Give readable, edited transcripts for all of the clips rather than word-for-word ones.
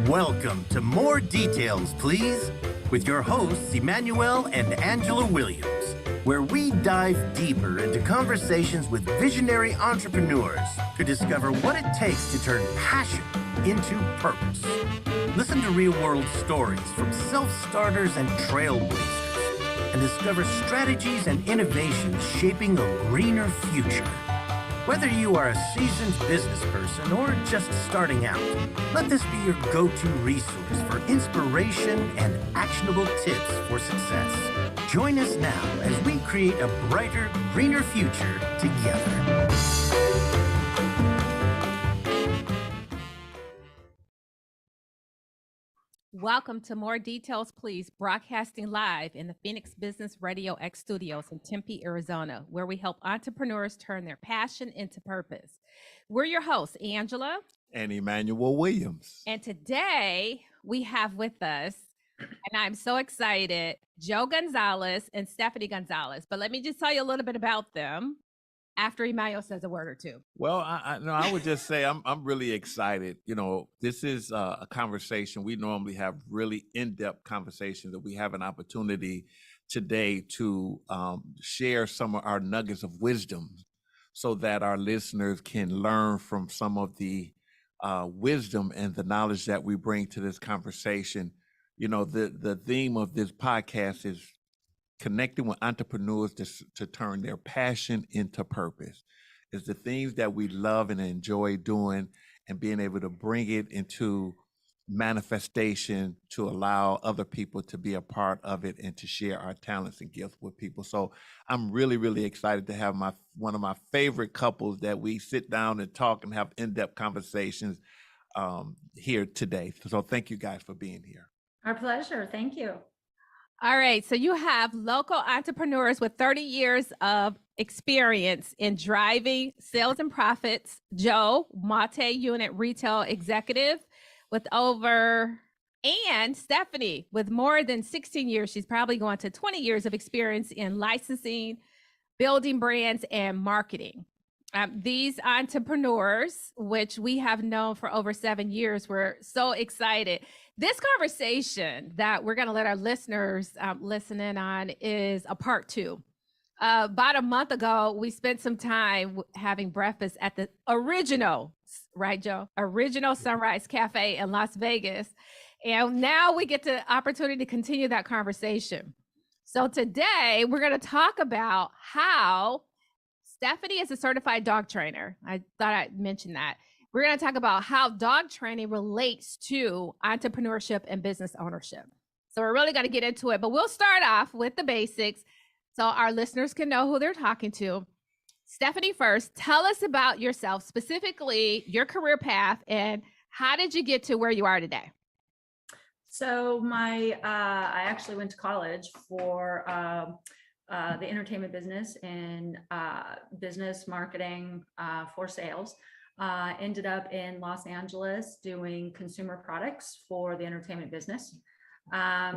Welcome to More Details, Please, with your hosts, Emmanuel and Angela Williams, where we dive deeper into conversations with visionary entrepreneurs to discover what it takes to turn passion into purpose. Listen to real-world stories from self-starters and trailblazers, and discover strategies and innovations shaping a greener future. Whether you are a seasoned business person or just starting out, let this be your go-to resource for inspiration and actionable tips for success. Join us now as we create a brighter, greener future together. Welcome to More Details, Please, broadcasting live in the Phoenix Business Radio X studios in Tempe, Arizona, where we help entrepreneurs turn their passion into purpose. We're your hosts, Angela and Emmanuel Williams. And today we have with us, and I'm so excited, Joe Gonzalez and Stephanie Gonzalez. But let me just tell you a little bit about them after Emmanuel says a word or two. Well, I would just say I'm really excited. You know, this is a conversation. We normally have really in-depth conversations, that we have an opportunity today to share some of our nuggets of wisdom so that our listeners can learn from some of the wisdom and the knowledge that we bring to this conversation. You know, the theme of this podcast is connecting with entrepreneurs to turn their passion into purpose. It's the things that we love and enjoy doing, and being able to bring it into manifestation to allow other people to be a part of it and to share our talents and gifts with people. So I'm really, really excited to have one of my favorite couples that we sit down and talk and have in-depth conversations here today. So thank you guys for being here. Our pleasure. Thank you. All right. So you have local entrepreneurs with 30 years of experience in driving sales and profits. Joe, multi-unit retail executive with and Stephanie with more than 16 years. She's probably going to 20 years of experience in licensing, building brands, and marketing. These entrepreneurs, which we have known for over 7 years, we're so excited. This conversation that we're going to let our listeners listen in on is a part two. About a month ago, we spent some time having breakfast at the original, right, Joe? Original Sunrise Cafe in Las Vegas. And now we get the opportunity to continue that conversation. So today we're going to talk about how Stephanie is a certified dog trainer. I thought I'd mention that. We're going to talk about how dog training relates to entrepreneurship and business ownership. So we're really going to get into it, but we'll start off with the basics so our listeners can know who they're talking to. Stephanie, first, tell us about yourself, specifically your career path, and how did you get to where you are today? So I actually went to college for the entertainment business and business marketing for sales. Ended up in Los Angeles doing consumer products for the entertainment business.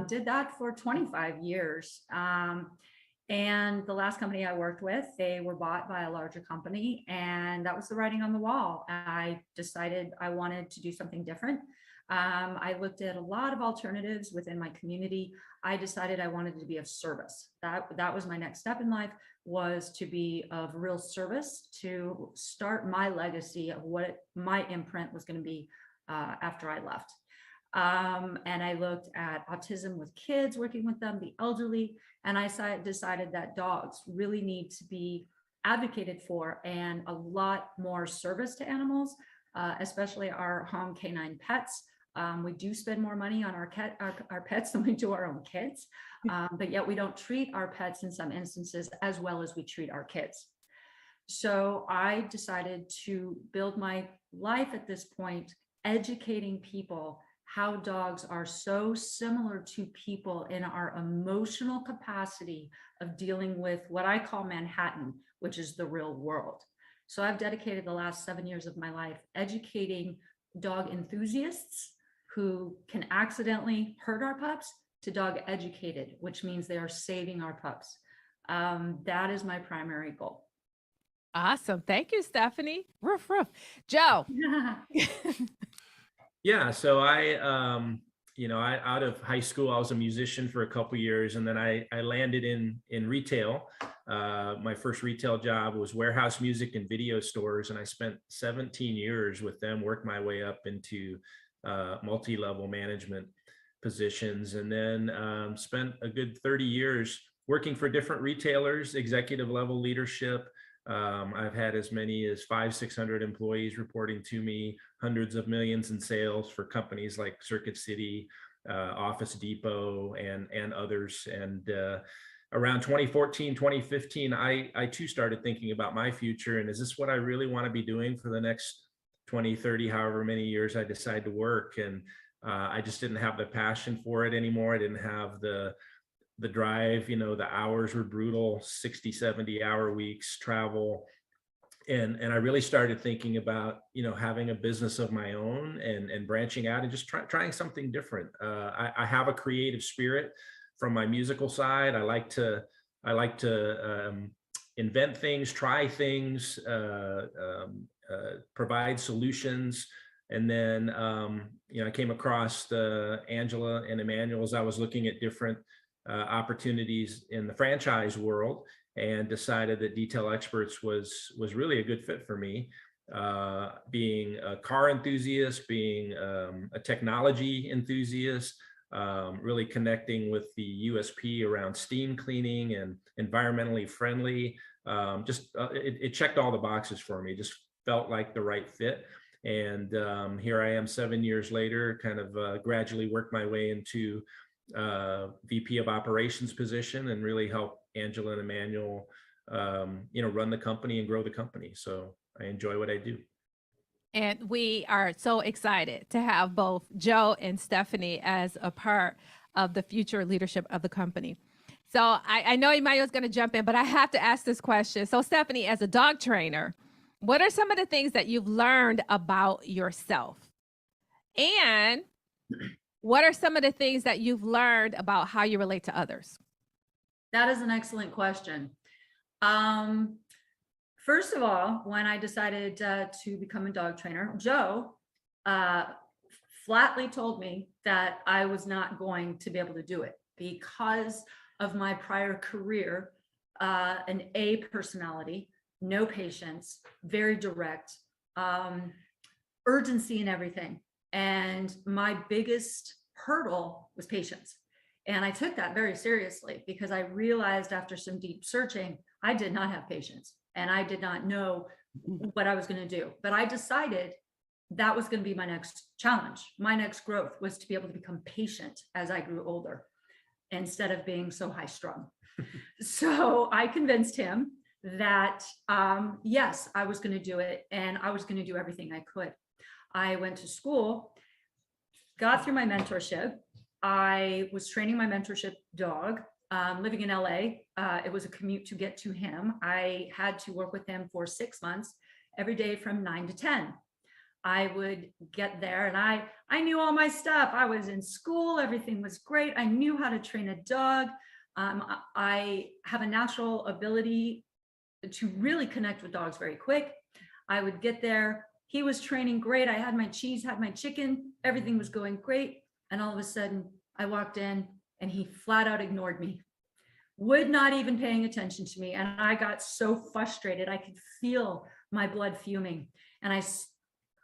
Did that for 25 years. And the last company I worked with, they were bought by a larger company, and that was the writing on the wall. I decided I wanted to do something different. I looked at a lot of alternatives within my community. I decided I wanted to be of service. That was my next step in life, was to be of real service, to start my legacy of what my imprint was going to be after I left. And I looked at autism with kids, working with them, the elderly, and I decided that dogs really need to be advocated for, and a lot more service to animals, especially our home canine pets. We do spend more money on our pets than we do our own kids, but yet we don't treat our pets in some instances as well as we treat our kids. So I decided to build my life at this point, educating people how dogs are so similar to people in our emotional capacity of dealing with what I call Manhattan, which is the real world. So I've dedicated the last 7 years of my life educating dog enthusiasts who can accidentally hurt our pups to dog educated, which means they are saving our pups. That is my primary goal. Awesome. Thank you, Stephanie. Roof, roof. Joe. Yeah, so I out of high school, I was a musician for a couple years, and then I landed in retail. My first retail job was warehouse music and video stores, and I spent 17 years with them, worked my way up into multi-level management positions, and then spent a good 30 years working for different retailers, executive level leadership. I've had as many as 500-600 employees reporting to me, hundreds of millions in sales for companies like Circuit City, Office Depot, and others. And around 2014, 2015, I too started thinking about my future. And is this what I really want to be doing for the next 20, 30, however many years I decide to work? And I just didn't have the passion for it anymore. I didn't have the drive, the hours were brutal, 60, 70-hour weeks, travel. And I really started thinking about, having a business of my own and branching out and just trying something different. I have a creative spirit from my musical side. I like to invent things, try things, provide solutions. And then, I came across Angela and Emmanuel as I was looking at different opportunities in the franchise world, and decided that Detail Experts was really a good fit for me. Being a car enthusiast, being a technology enthusiast, really connecting with the USP around steam cleaning and environmentally friendly. It checked all the boxes for me, just felt like the right fit. And here I am 7 years later, kind of gradually worked my way into VP of operations position and really help Angela and Emmanuel, run the company and grow the company. So I enjoy what I do. And we are so excited to have both Joe and Stephanie as a part of the future leadership of the company. So I know Emmanuel's going to jump in, but I have to ask this question. So Stephanie, as a dog trainer, what are some of the things that you've learned about yourself? And what are some of the things that you've learned about how you relate to others? That is an excellent question. First of all, when I decided to become a dog trainer, Joe flatly told me that I was not going to be able to do it because of my prior career, an A personality, no patience, very direct, urgency in everything. And my biggest hurdle was patience. And I took that very seriously because I realized after some deep searching, I did not have patience and I did not know what I was going to do. But I decided that was going to be my next challenge. My next growth was to be able to become patient as I grew older instead of being so high strung. So I convinced him that, yes, I was going to do it and I was going to do everything I could. I went to school, got through my mentorship. I was training my mentorship dog, living in LA. It was a commute to get to him. I had to work with him for 6 months, every day from 9 to 10. I would get there and I knew all my stuff. I was in school. Everything was great. I knew how to train a dog. I have a natural ability to really connect with dogs very quick. I would get there. He was training great. I had my cheese, had my chicken. Everything was going great. And all of a sudden I walked in and he flat out ignored me, would not even paying attention to me. And I got so frustrated. I could feel my blood fuming. And I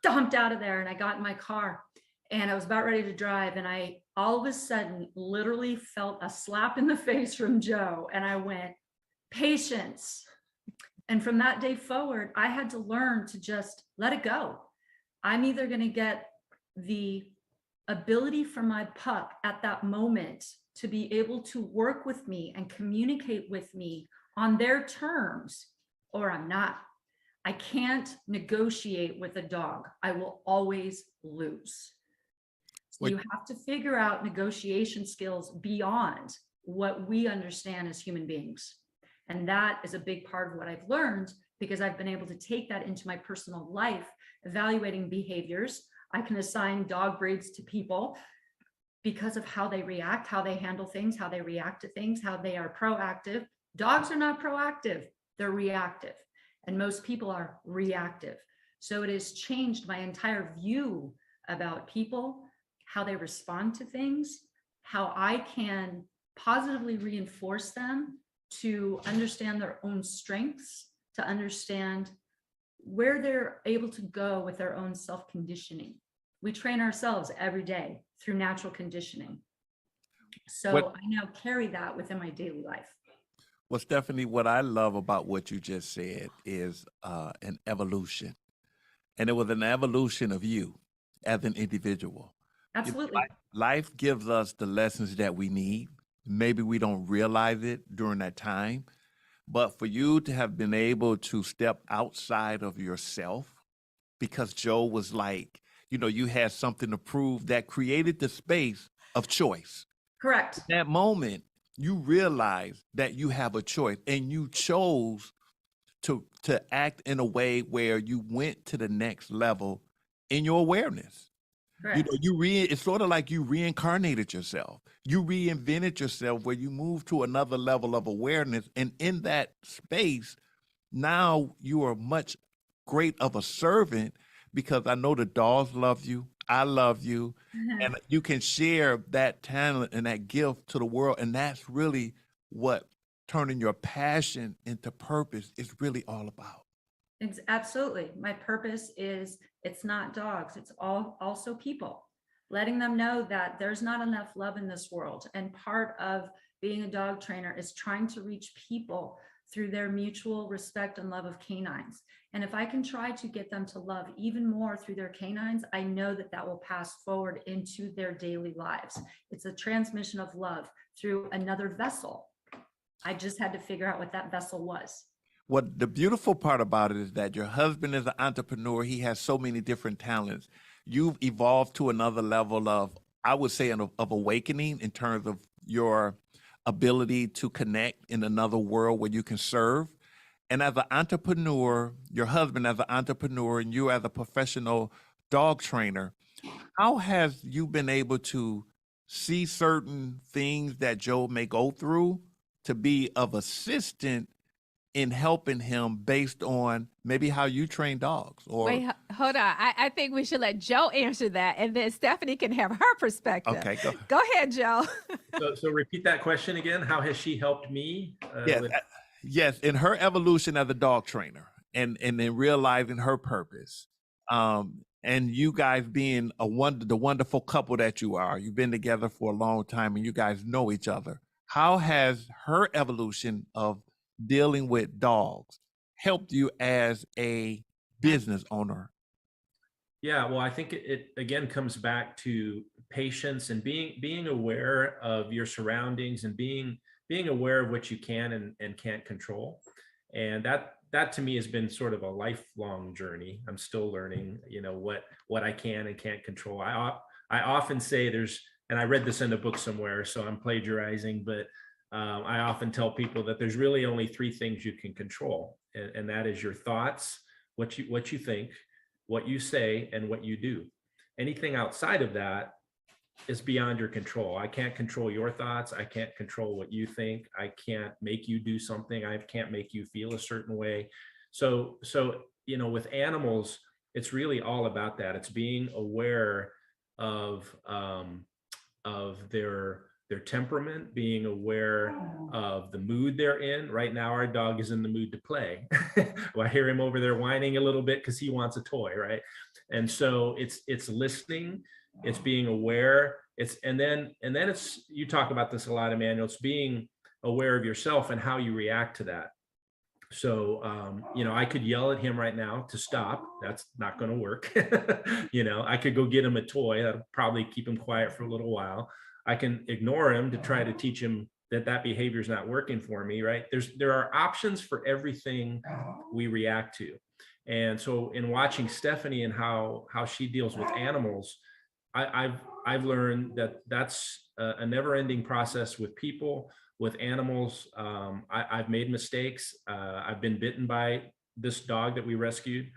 stomped out of there and I got in my car and I was about ready to drive. And I all of a sudden literally felt a slap in the face from Joe. And I went, patience. And from that day forward, I had to learn to just let it go. I'm either going to get the ability for my pup at that moment to be able to work with me and communicate with me on their terms, or I'm not. I can't negotiate with a dog. I will always lose. So you have to figure out negotiation skills beyond what we understand as human beings. And that is a big part of what I've learned because I've been able to take that into my personal life, evaluating behaviors. I can assign dog breeds to people because of how they react, how they handle things, how they react to things, how they are proactive. Dogs are not proactive, they're reactive. and most people are reactive. So it has changed my entire view about people, how they respond to things, how I can positively reinforce them to understand their own strengths, to understand where they're able to go with their own self-conditioning. We train ourselves every day through natural conditioning. So I now carry that within my daily life. Well, Stephanie, what I love about what you just said is an evolution. And it was an evolution of you as an individual. Absolutely. Life gives us the lessons that we need. Maybe we don't realize it during that time, but for you to have been able to step outside of yourself, because Joe was like, you had something to prove, that created the space of choice. Correct. In that moment, you realize that you have a choice, and you chose to act in a way where you went to the next level in your awareness. Correct. It's sort of like you reincarnated yourself. You reinvented yourself, where you moved to another level of awareness. And in that space, now you are much great of a servant, because I know the dogs love you. I love you. And you can share that talent and that gift to the world. And that's really what turning your passion into purpose is really all about. Absolutely. My purpose is, it's not dogs, it's also people, letting them know that there's not enough love in this world. And part of being a dog trainer is trying to reach people through their mutual respect and love of canines. And if I can try to get them to love even more through their canines, I know that that will pass forward into their daily lives. It's a transmission of love through another vessel. I just had to figure out what that vessel was. What the beautiful part about it is that your husband is an entrepreneur. He has so many different talents. You've evolved to another level of, I would say, of awakening in terms of your ability to connect in another world where you can serve. And as an entrepreneur, your husband as an entrepreneur, and you as a professional dog trainer, how has you been able to see certain things that Joe may go through to be of assistance in helping him based on maybe how you train dogs? Or Wait, hold on. I think we should let Joe answer that, and then Stephanie can have her perspective. Okay, go ahead, Joe. So repeat that question again. How has she helped me? Yes, in her evolution as a dog trainer, and then realizing her purpose, and you guys being the wonderful couple that you are. You've been together for a long time, and you guys know each other. How has her evolution of dealing with dogs helped you as a business owner? Yeah, well, I think it again comes back to patience and being aware of your surroundings, and being aware of what you can and can't control. And that to me has been sort of a lifelong journey. I'm still learning, what I can and can't control. I often say and I read this in a book somewhere, so I'm plagiarizing, but I often tell people that there's really only 3 things you can control, and that is your thoughts, what you think, what you say, and what you do. Anything outside of that is beyond your control. I can't control your thoughts. I can't control what you think. I can't make you do something. I can't make you feel a certain way. So with animals, it's really all about that. It's being aware of their temperament, being aware of the mood they're in. Right now, our dog is in the mood to play. Well, I hear him over there whining a little bit because he wants a toy, right? And so it's listening, it's being aware, and then it's, you talk about this a lot, Emmanuel, it's being aware of yourself and how you react to that. So, I could yell at him right now to stop. That's not going to work. I could go get him a toy. That'll probably keep him quiet for a little while. I can ignore him to try to teach him that behavior is not working for me, right? There are options for everything we react to. And so in watching Stephanie and how she deals with animals, I've learned that that's a never-ending process with people, with animals. I've made mistakes. I've been bitten by this dog that we rescued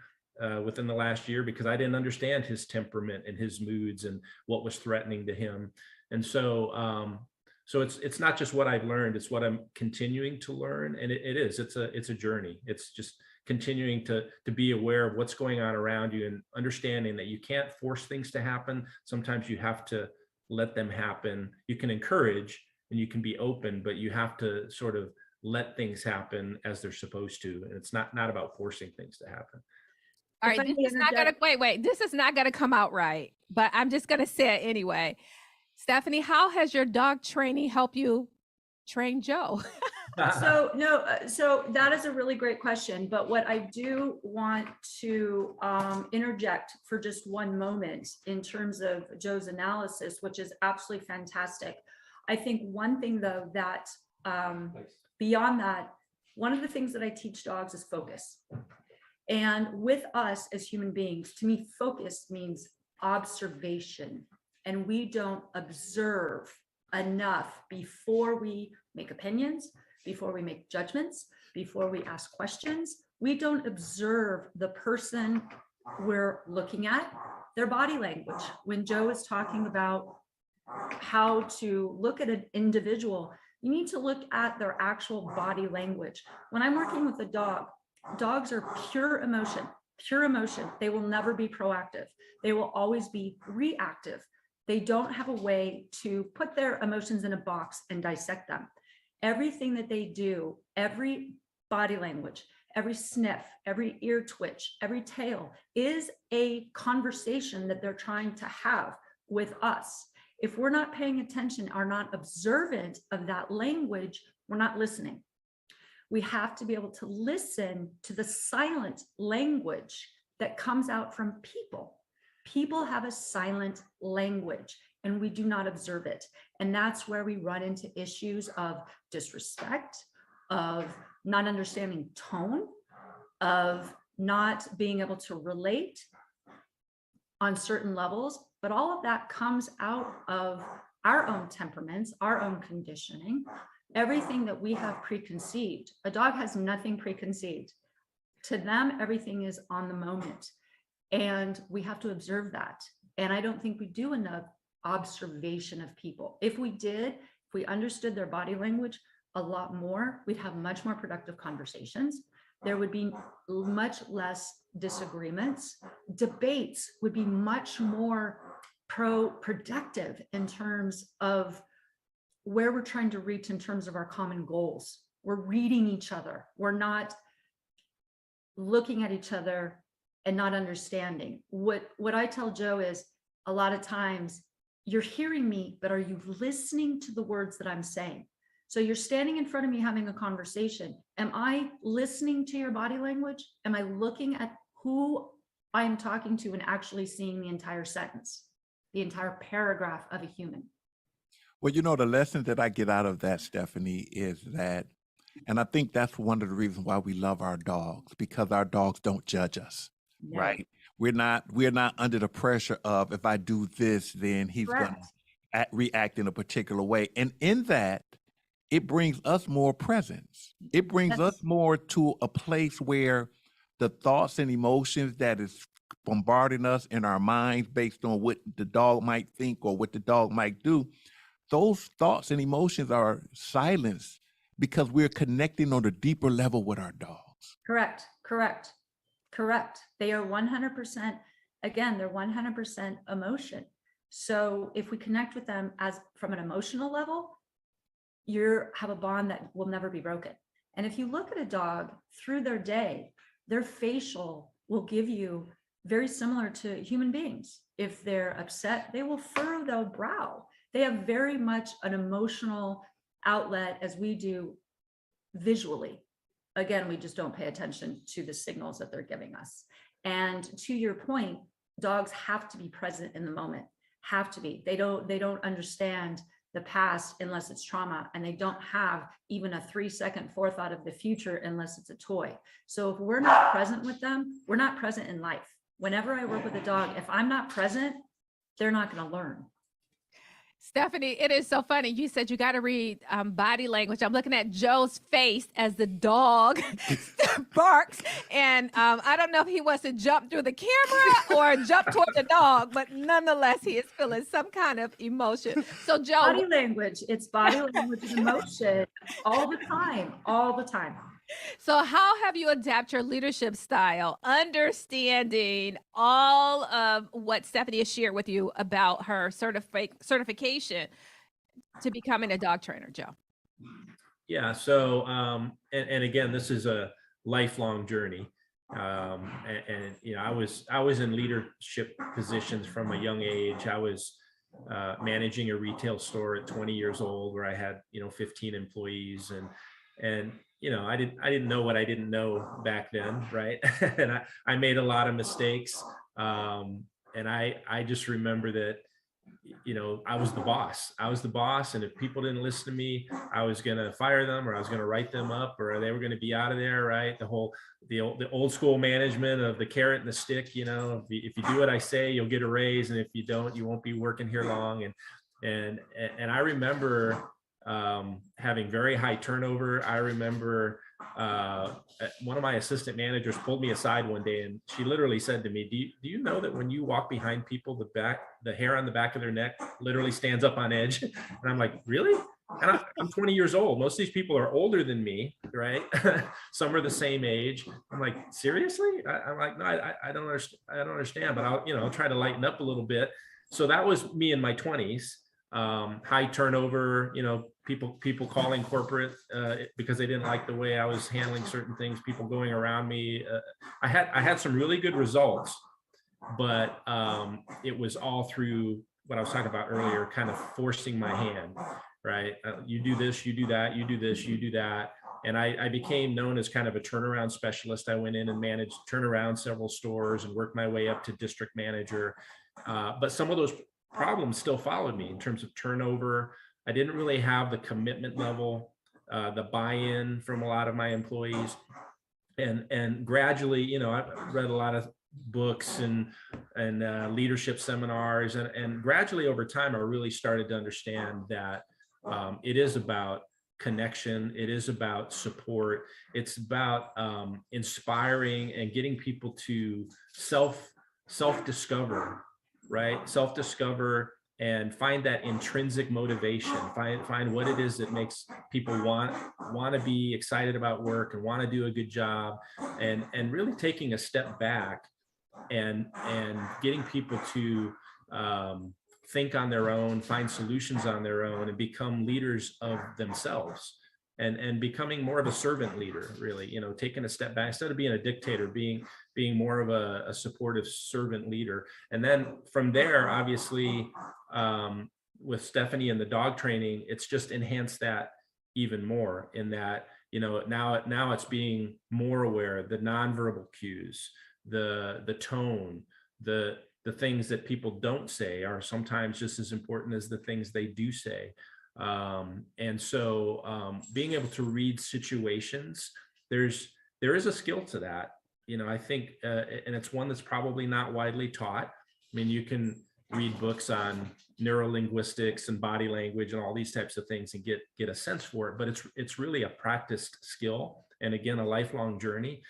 within the last year because I didn't understand his temperament and his moods and what was threatening to him. And so So it's not just what I've learned, it's what I'm continuing to learn. And it's a journey. It's just continuing to be aware of what's going on around you and understanding that you can't force things to happen. Sometimes you have to let them happen. You can encourage and you can be open, but you have to sort of let things happen as they're supposed to. And it's not about forcing things to happen. All If right, I this may is not gonna interject- wait. This is not gonna come out right, but I'm just gonna say it anyway. Stephanie, how has your dog training helped you train Joe? So no, so that is a really great question. But what I do want to interject for just one moment in terms of Joe's analysis, which is absolutely fantastic. I think one thing though that beyond that, one of the things that I teach dogs is focus. And with us as human beings, to me, focus means observation. And we don't observe enough before we make opinions, before we make judgments, before we ask questions. We don't observe the person we're looking at, their body language. When Joe is talking about how to look at an individual, you need to look at their actual body language. When I'm working with a dog, dogs are pure emotion, pure emotion. They will never be proactive. They will always be reactive. They don't have a way to put their emotions in a box and dissect them. Everything that they do, every body language, every sniff, every ear twitch, every tail is a conversation that they're trying to have with us. If we're not paying attention, are not observant of that language, we're not listening. We have to be able to listen to the silent language that comes out from people. People have a silent language and we do not observe it. And that's where we run into issues of disrespect, of not understanding tone, of not being able to relate on certain levels. But all of that comes out of our own temperaments, our own conditioning, everything that we have preconceived. A dog has nothing preconceived. To them, everything is on the moment. And we have to observe that. And I don't think we do enough observation of people. If we did, if we understood their body language a lot more, we'd have much more productive conversations. There would be much less disagreements. Debates would be much more productive in terms of where we're trying to reach in terms of our common goals. We're reading each other. We're not looking at each other and not understanding. What I tell Joe is a lot of times you're hearing me, but are you listening to the words that I'm saying? So you're standing in front of me having a conversation. Am I listening to your body language? Am I looking at who I am talking to and actually seeing the entire sentence, the entire paragraph of a human? Well, the lesson that I get out of that, Stephanie, is that, and I think that's one of the reasons why we love our dogs, because our dogs don't judge us, Yeah. right? We're not under the pressure of, if I do this, then he's going Correct. to react in a particular way. And in that, it brings us more presence. It brings us Yes. more to a place where the thoughts and emotions that is bombarding us in our minds based on what the dog might think or what the dog might do, those thoughts and emotions are silenced because we're connecting on a deeper level with our dogs. Correct. They are 100%, again, they're 100% emotion. So if we connect with them as from an emotional level, you have a bond that will never be broken. And if you look at a dog through their day, their facial will give you very similar to human beings. If they're upset, they will furrow their brow. They have very much an emotional outlet as we do visually. Again, we just don't pay attention to the signals that they're giving us. And to your point, dogs have to be present in the moment, have to be. They don't understand the past unless it's trauma, and they don't have even a 3-second forethought of the future unless it's a toy. So if we're not present with them, we're not present in life. Whenever I work with a dog, if I'm not present, they're not going to learn. Stephanie, it is so funny. You said you got to read body language. I'm looking at Joe's face as the dog barks. And I don't know if he wants to jump through the camera or jump toward the dog, but nonetheless, he is feeling some kind of emotion. So, Joe. Body language. It's body language and emotion all the time, all the time. So how have you adapted your leadership style, understanding all of what Stephanie has shared with you about her certification to becoming a dog trainer, Joe? Yeah. So, and again, this is a lifelong journey. You know, I was in leadership positions from a young age. I was managing a retail store at 20 years old, where I had, you know, 15 employees, and you know, I didn't know what I didn't know back then, right? And I made a lot of mistakes, and I just remember that, you know, I was the boss. I was the boss, and if people didn't listen to me, I was going to fire them, or I was going to write them up, or they were going to be out of there, right? The old school management of the carrot and the stick. You know, if you do what I say, you'll get a raise, and if you don't, you won't be working here long. And I remember having very high turnover. I remember one of my assistant managers pulled me aside one day, and she literally said to me, do you know that when you walk behind people, the hair on the back of their neck literally stands up on edge? And I'm like, really? And I'm 20 years old. Most of these people are older than me, right? Some are the same age. I'm like, seriously? I'm like, no, I don't understand. I don't understand, but I'll try to lighten up a little bit. So that was me in my 20s. High turnover, you know, people calling corporate because they didn't like the way I was handling certain things, people going around me. I had some really good results, but it was all through what I was talking about earlier, kind of forcing my hand, right? You do this, you do that, you do this, you do that. And I became known as kind of a turnaround specialist. I went in and managed turnaround several stores and worked my way up to district manager. But some of those problems still followed me in terms of turnover. I didn't really have the commitment level, the buy-in from a lot of my employees. And gradually, you know, I read a lot of books and leadership seminars, and gradually over time, I really started to understand that it is about connection. It is about support. It's about inspiring and getting people to self-discover, right? Self-discover and find that intrinsic motivation, find what it is that makes people want to be excited about work and want to do a good job, and really taking a step back and getting people to think on their own, find solutions on their own, and become leaders of themselves, and becoming more of a servant leader, really, you know, taking a step back instead of being a dictator, being more of a supportive servant leader. And then from there, obviously, with Stephanie and the dog training, it's just enhanced that even more, in that, you know, now it's being more aware of the nonverbal cues, the tone, the things that people don't say are sometimes just as important as the things they do say. And so being able to read situations, there is a skill to that, you know, I think, and it's one that's probably not widely taught. I mean, you can read books on neurolinguistics and body language and all these types of things and get a sense for it, but it's really a practiced skill, and again, a lifelong journey.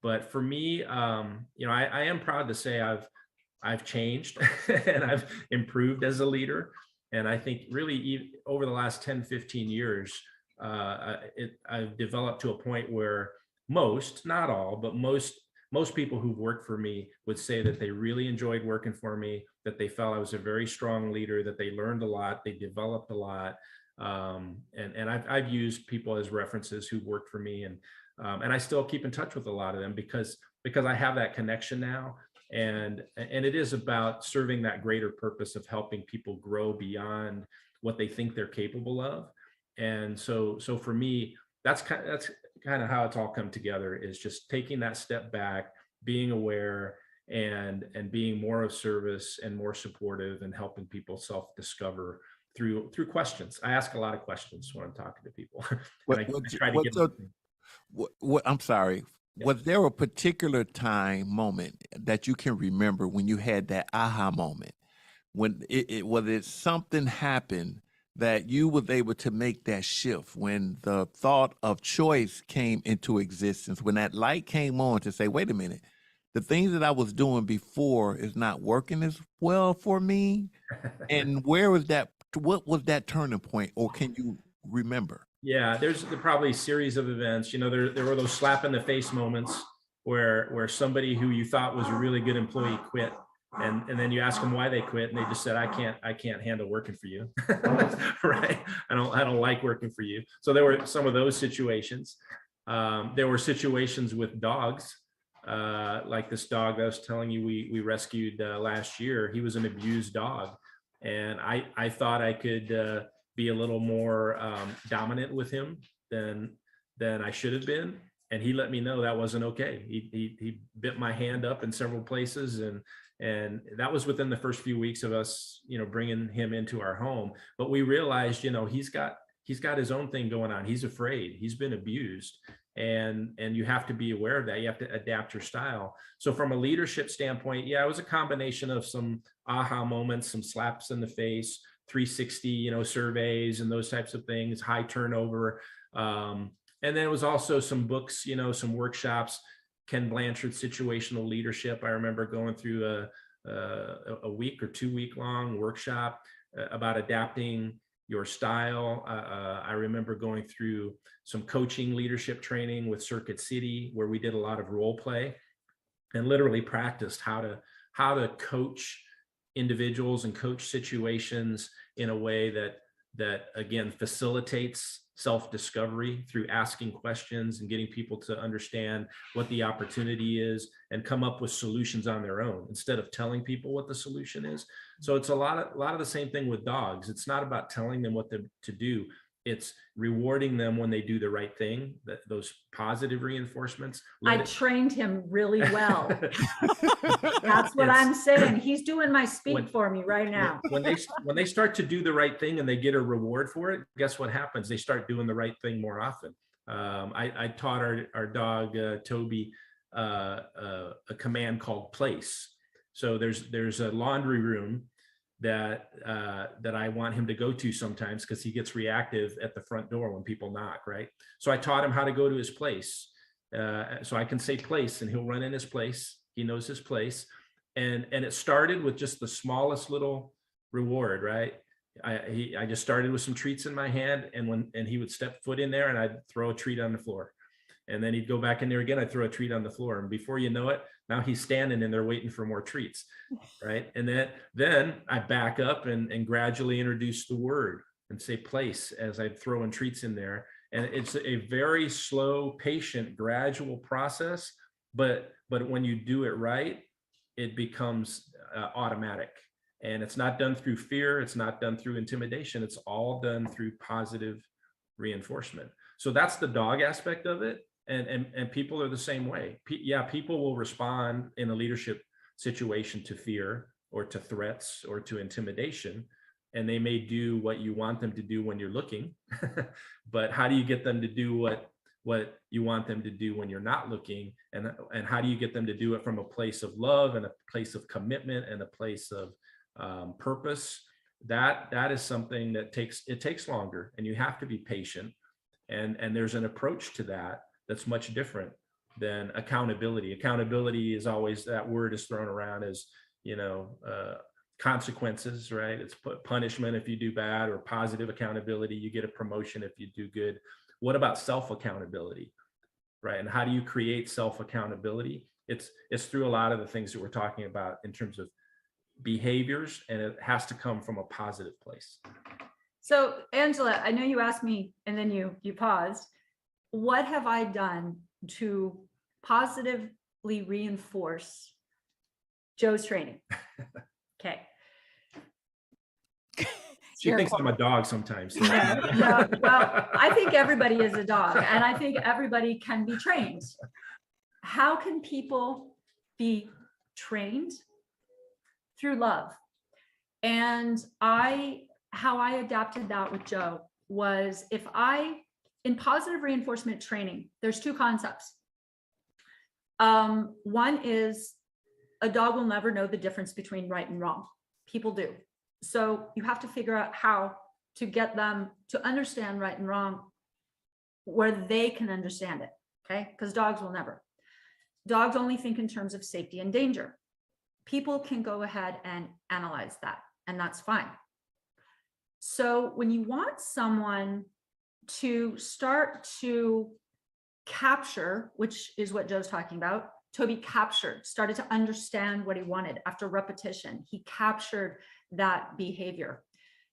But for me, you know, I am proud to say I've changed and I've improved as a leader. And I think really over the last 10, 15 years, I've developed to a point where most, not all, but most people who've worked for me would say that they really enjoyed working for me, that they felt I was a very strong leader, that they learned a lot, they developed a lot. And I've used people as references who've worked for me, and I still keep in touch with a lot of them because I have that connection now. And it is about serving that greater purpose of helping people grow beyond what they think they're capable of. And so for me, that's kind of how it's all come together, is just taking that step back, being aware, and being more of service and more supportive, and helping people self-discover through questions. I ask a lot of questions when I'm talking to people. I'm sorry. Yeah. Was there a particular moment that you can remember when you had that aha moment, when whether it's something happened that you was able to make that shift when the thought of choice came into existence, when that light came on to say, wait a minute, the things that I was doing before is not working as well for me. And where was that? What was that turning point, or can you remember? Yeah, there's probably a series of events. You know, there were those slap in the face moments where somebody who you thought was a really good employee quit, and then you ask them why they quit, and they just said, I can't handle working for you. Right? I don't like working for you. So there were some of those situations. There were situations with dogs, like this dog that I was telling you we rescued last year. He was an abused dog, and I thought I could be a little more dominant with him than I should have been. And he let me know that wasn't okay. He bit my hand up in several places, and that was within the first few weeks of us, you know, bringing him into our home. But we realized, you know, he's got his own thing going on. He's afraid. He's been abused, and you have to be aware of that. You have to adapt your style. So from a leadership standpoint, yeah, it was a combination of some aha moments, some slaps in the face, 360, you know, surveys and those types of things, high turnover. And then it was also some books, you know, some workshops, Ken Blanchard's situational leadership. I remember going through a week or 2 week long workshop about adapting your style. I remember going through some coaching leadership training with Circuit City, where we did a lot of role play and literally practiced how to coach individuals and coach situations in a way that again facilitates self-discovery through asking questions and getting people to understand what the opportunity is and come up with solutions on their own instead of telling people what the solution is. So it's a lot of the same thing with dogs. It's not about telling them what to do. It's rewarding them when they do the right thing, those positive reinforcements. I trained him really well. That's what I'm saying. He's doing my speak for me right now. When they start to do the right thing and they get a reward for it, guess what happens? They start doing the right thing more often. I taught our dog Toby a command called place. So there's a laundry room that I want him to go to sometimes because he gets reactive at the front door when people knock, right? So I taught him how to go to his place. So I can say place and he'll run in his place. He knows his place. And it started with just the smallest little reward, right? I just started with some treats in my hand, and he would step foot in there and I'd throw a treat on the floor. And then he'd go back in there again, I'd throw a treat on the floor. And before you know it, now he's standing in there waiting for more treats, right? And then I back up and gradually introduce the word and say place as I throw in treats in there. And it's a very slow, patient, gradual process. But when you do it right, it becomes automatic. And it's not done through fear. It's not done through intimidation. It's all done through positive reinforcement. So that's the dog aspect of it. And people are the same way. People will respond in a leadership situation to fear or to threats or to intimidation, and they may do what you want them to do when you're looking. But how do you get them to do what you want them to do when you're not looking? And how do you get them to do it from a place of love and a place of commitment and a place of purpose? That is something that takes longer, and you have to be patient. And there's an approach to that that's much different than accountability. Accountability is always, that word is thrown around as, you know, consequences, right? It's punishment if you do bad, or positive accountability. You get a promotion if you do good. What about self-accountability, right? And how do you create self-accountability? It's through a lot of the things that we're talking about in terms of behaviors, and it has to come from a positive place. So Angela, I know you asked me and then you paused. What have I done to positively reinforce Joe's training? Okay. She thinks I'm a dog sometimes. No, well, I think everybody is a dog, and I think everybody can be trained. How can people be trained? Through love. And how I adapted that with Joe was, in positive reinforcement training, there's two concepts. One is a dog will never know the difference between right and wrong. People do. So you have to figure out how to get them to understand right and wrong where they can understand it. Okay. Because dogs will never. Dogs only think in terms of safety and danger. People can go ahead and analyze that, and that's fine. So when you want someone to start to capture, which is what Joe's talking about, Toby captured, started to understand what he wanted after repetition. He captured that behavior.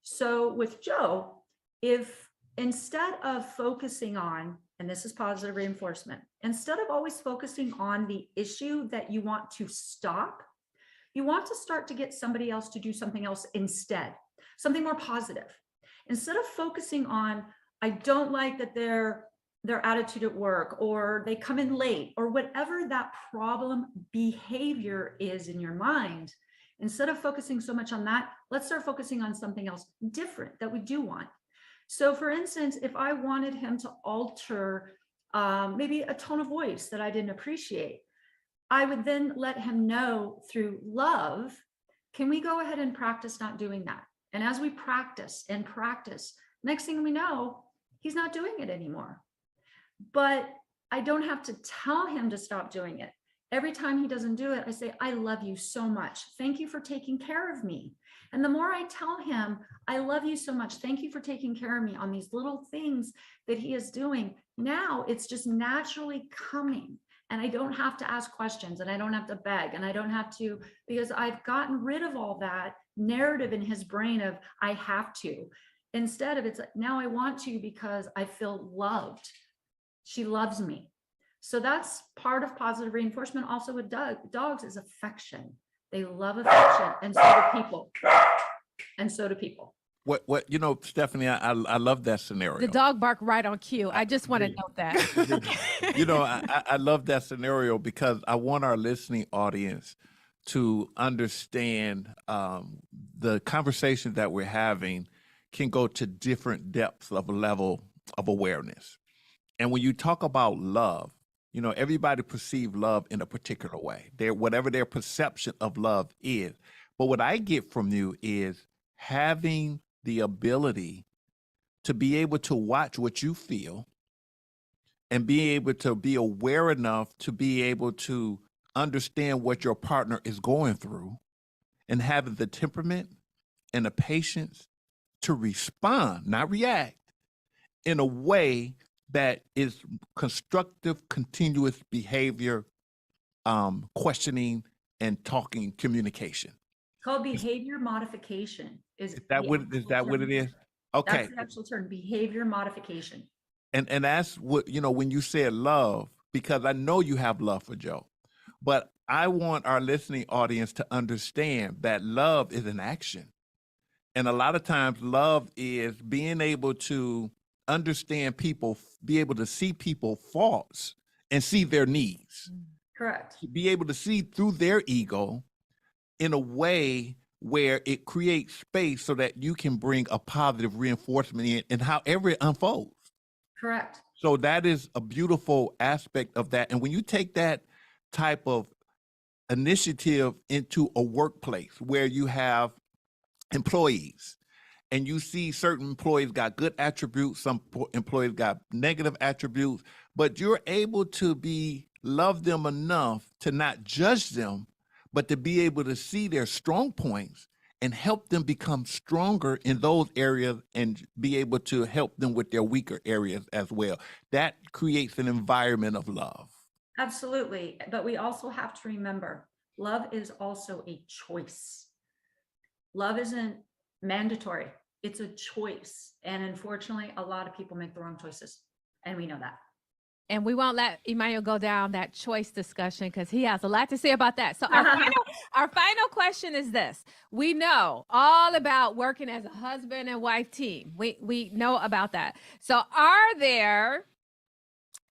So with Joe, if instead of focusing on, and this is positive reinforcement, instead of always focusing on the issue that you want to stop, you want to start to get somebody else to do something else instead, something more positive. Instead of focusing on, I don't like that their attitude at work, or they come in late, or whatever that problem behavior is in your mind, instead of focusing so much on that, let's start focusing on something else different that we do want. So for instance, if I wanted him to alter maybe a tone of voice that I didn't appreciate, I would then let him know through love, can we go ahead and practice not doing that? And as we practice and practice, next thing we know, he's not doing it anymore. But I don't have to tell him to stop doing it. Every time he doesn't do it, I say, I love you so much. Thank you for taking care of me. And the more I tell him, I love you so much. Thank you for taking care of me on these little things that he is doing. Now it's just naturally coming. And I don't have to ask questions, and I don't have to beg, and I don't have to, because I've gotten rid of all that narrative in his brain of I have to. Instead of it's like, now I want to because I feel loved. She loves me. So that's part of positive reinforcement. Also with dogs is affection. They love affection, and so do people. And so do people. What you know, Stephanie, I love that scenario. The dog bark right on cue. I just want to note that. You know, I love that scenario because I want our listening audience to understand the conversation that we're having can go to different depths of a level of awareness. And when you talk about love, you know, everybody perceives love in a particular way. Whatever their perception of love is. But what I get from you is having the ability to be able to watch what you feel and be able to be aware enough to be able to understand what your partner is going through, and having the temperament and the patience to respond, not react, in a way that is constructive, continuous behavior, questioning and talking communication. Called behavior modification. Is that what it is? Okay. That's the actual term, behavior modification. And that's what, you know, when you said love, because I know you have love for Joe, but I want our listening audience to understand that love is an action. And a lot of times love is being able to understand people, be able to see people's faults and see their needs. Correct. Be able to see through their ego in a way where it creates space so that you can bring a positive reinforcement in and however it unfolds. Correct. So that is a beautiful aspect of that. And when you take that type of initiative into a workplace where you have employees and you see certain employees got good attributes, some employees got negative attributes, but you're able to love them enough to not judge them, but to be able to see their strong points and help them become stronger in those areas and be able to help them with their weaker areas as well. That creates an environment of love. Absolutely. But we also have to remember, love is also a choice. Love isn't mandatory. It's a choice. And unfortunately, a lot of people make the wrong choices. And we know that. And we won't let Emmanuel go down that choice discussion because he has a lot to say about that. So our final question is this. We know all about working as a husband and wife team. We know about that. So are there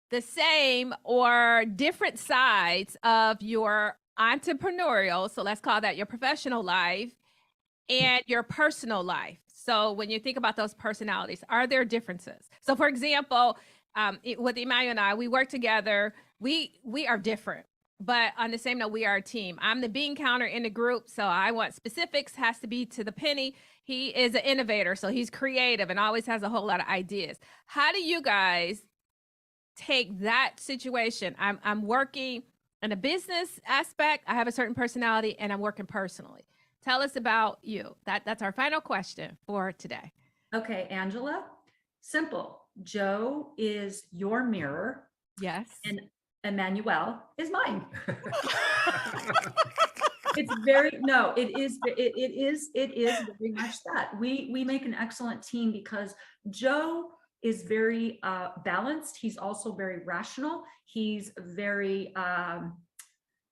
the same or different sides of your entrepreneurial, so let's call that your professional life, and your personal life? So when you think about those personalities, are there differences? So for example, with Emmanuel and I, we work together. We are different. But on the same note, we are a team. I'm the bean counter in the group, so I want specifics, has to be to the penny. He is an innovator, so he's creative and always has a whole lot of ideas. How do you guys take that situation? I'm working in a business aspect, I have a certain personality, and I'm working personally. Tell us about you. That's our final question for today. Okay, Angela, simple. Joe is your mirror Yes. and Emmanuel is mine. It's very, no, it is very much that. We make an excellent team because Joe is very balanced. He's also very rational. He's very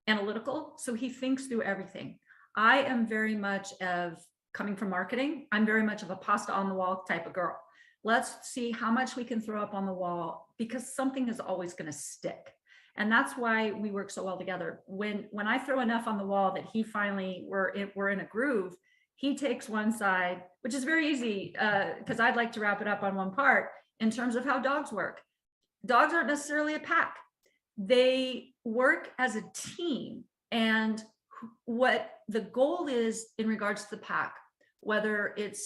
analytical. So he thinks through everything. I am very much of, coming from marketing, I'm very much of a pasta on the wall type of girl. Let's see how much we can throw up on the wall, because something is always going to stick. And that's why we work so well together. When I throw enough on the wall that he finally, we're in a groove, he takes one side, which is very easy, because I'd like to wrap it up on one part in terms of how dogs work. Dogs aren't necessarily a pack. They work as a team. And what the goal is in regards to the pack, whether it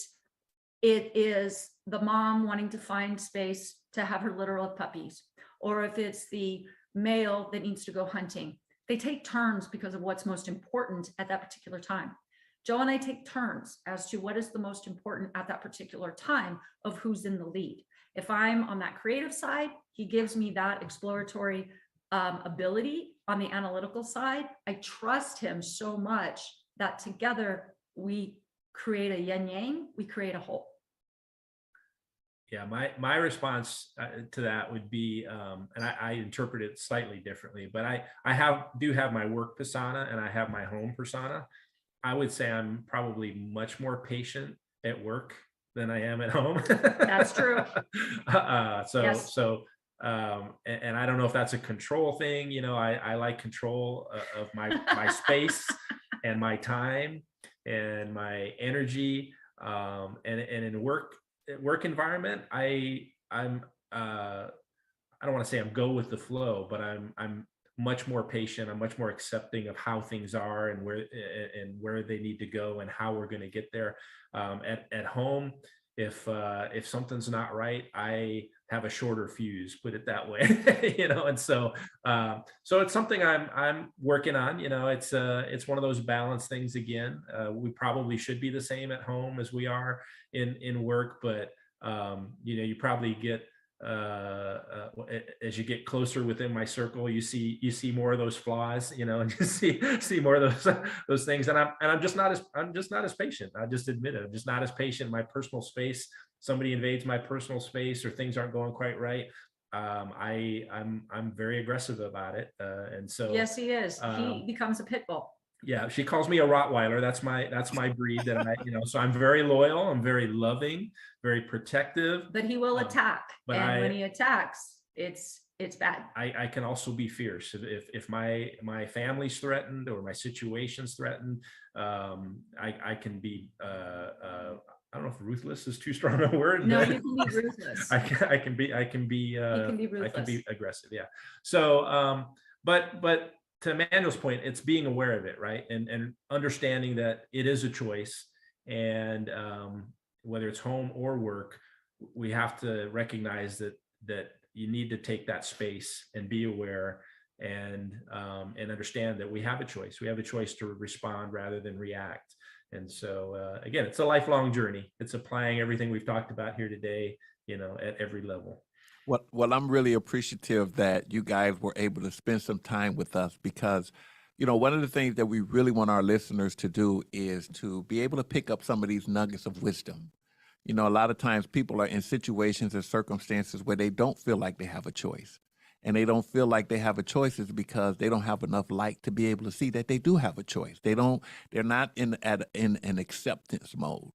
is the mom wanting to find space to have her litter of puppies, or if it's the male that needs to go hunting, they take turns because of what's most important at that particular time. Joe and I take turns as to what is the most important at that particular time of who's in the lead. If I'm on that creative side, he gives me that exploratory ability. On the analytical side, I trust him so much that together we create a yin yang, we create a whole. Yeah, my response to that would be, and I interpret it slightly differently, but I do have my work persona and I have my home persona. I would say I'm probably much more patient at work than I am at home. That's true. Yes. And I don't know if that's a control thing. You know, I like control of my space and my time and my energy. And in work environment, I don't want to say I'm go with the flow, but I'm much more patient. I'm much more accepting of how things are and where they need to go and how we're going to get there. At home, if something's not right, I have a shorter fuse, put it that way. You know, and so it's something I'm working on. You know, it's one of those balance things again. We probably should be the same at home as we are in work, but you know, you probably get as you get closer within my circle, you see more of those flaws, you know, and you see more of those things. And I'm just not as patient. I just admit it. I'm just not as patient in my personal space. Somebody invades my personal space or things aren't going quite right. I'm very aggressive about it. And so yes, he is. He becomes a pit bull. Yeah, she calls me a Rottweiler. That's my breed. That so I'm very loyal. I'm very loving, very protective. But he will attack, and when he attacks, it's bad. I can also be fierce if my family's threatened or my situation's threatened. I can be. I don't know if ruthless is too strong a word. No, you can be ruthless. I can be. Ruthless. I can be aggressive. Yeah. So, but. To Emmanuel's point, it's being aware of it, right? And understanding that it is a choice. And whether it's home or work, we have to recognize that you need to take that space and be aware and understand that we have a choice. We have a choice to respond rather than react. And so, again, it's a lifelong journey. It's applying everything we've talked about here today, you know, at every level. Well, I'm really appreciative that you guys were able to spend some time with us because, you know, one of the things that we really want our listeners to do is to be able to pick up some of these nuggets of wisdom. You know, a lot of times people are in situations and circumstances where they don't feel like they have a choice. And they don't feel like they have a choice is because they don't have enough light to be able to see that they do have a choice. They're not in an acceptance mode.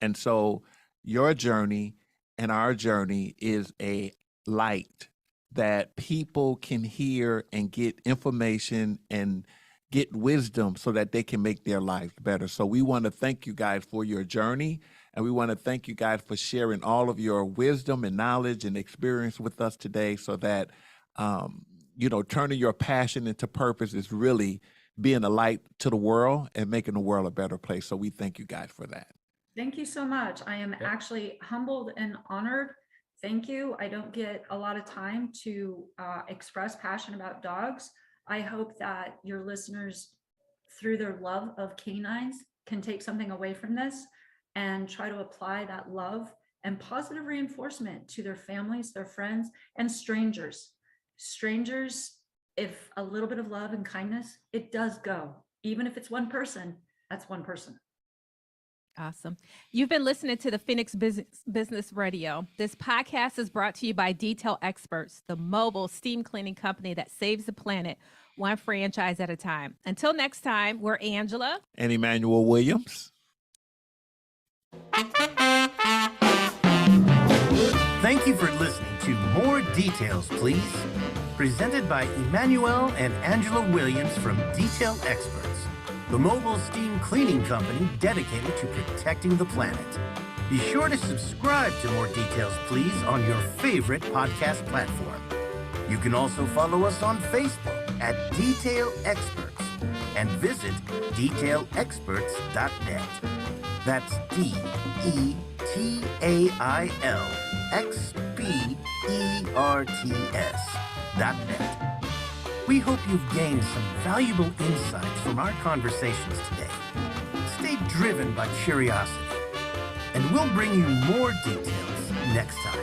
And so your journey and our journey is a light that people can hear and get information and get wisdom so that they can make their lives better. So we want to thank you guys for your journey, and we want to thank you guys for sharing all of your wisdom and knowledge and experience with us today so that turning your passion into purpose is really being a light to the world and making the world a better place. So we thank you guys for that. Thank you so much. I am actually humbled and honored. Thank you. I don't get a lot of time to express passion about dogs. I hope that your listeners, through their love of canines, can take something away from this and try to apply that love and positive reinforcement to their families, their friends, and strangers. Strangers, if a little bit of love and kindness, it does go. Even if it's one person, that's one person. Awesome. You've been listening to the Phoenix Business Radio. This podcast is brought to you by Detail Experts, the mobile steam cleaning company that saves the planet one franchise at a time. Until next time, we're Angela and Emmanuel Williams. Thank you for listening to More Details, Please, presented by Emmanuel and Angela Williams from Detail Experts, the mobile steam cleaning company dedicated to protecting the planet. Be sure to subscribe to More Details, Please on your favorite podcast platform. You can also follow us on Facebook at Detail Experts and visit detailexperts.net. That's DETAILXPERTS.net. We hope you've gained some valuable insights from our conversations today. Stay driven by curiosity, and we'll bring you more details next time.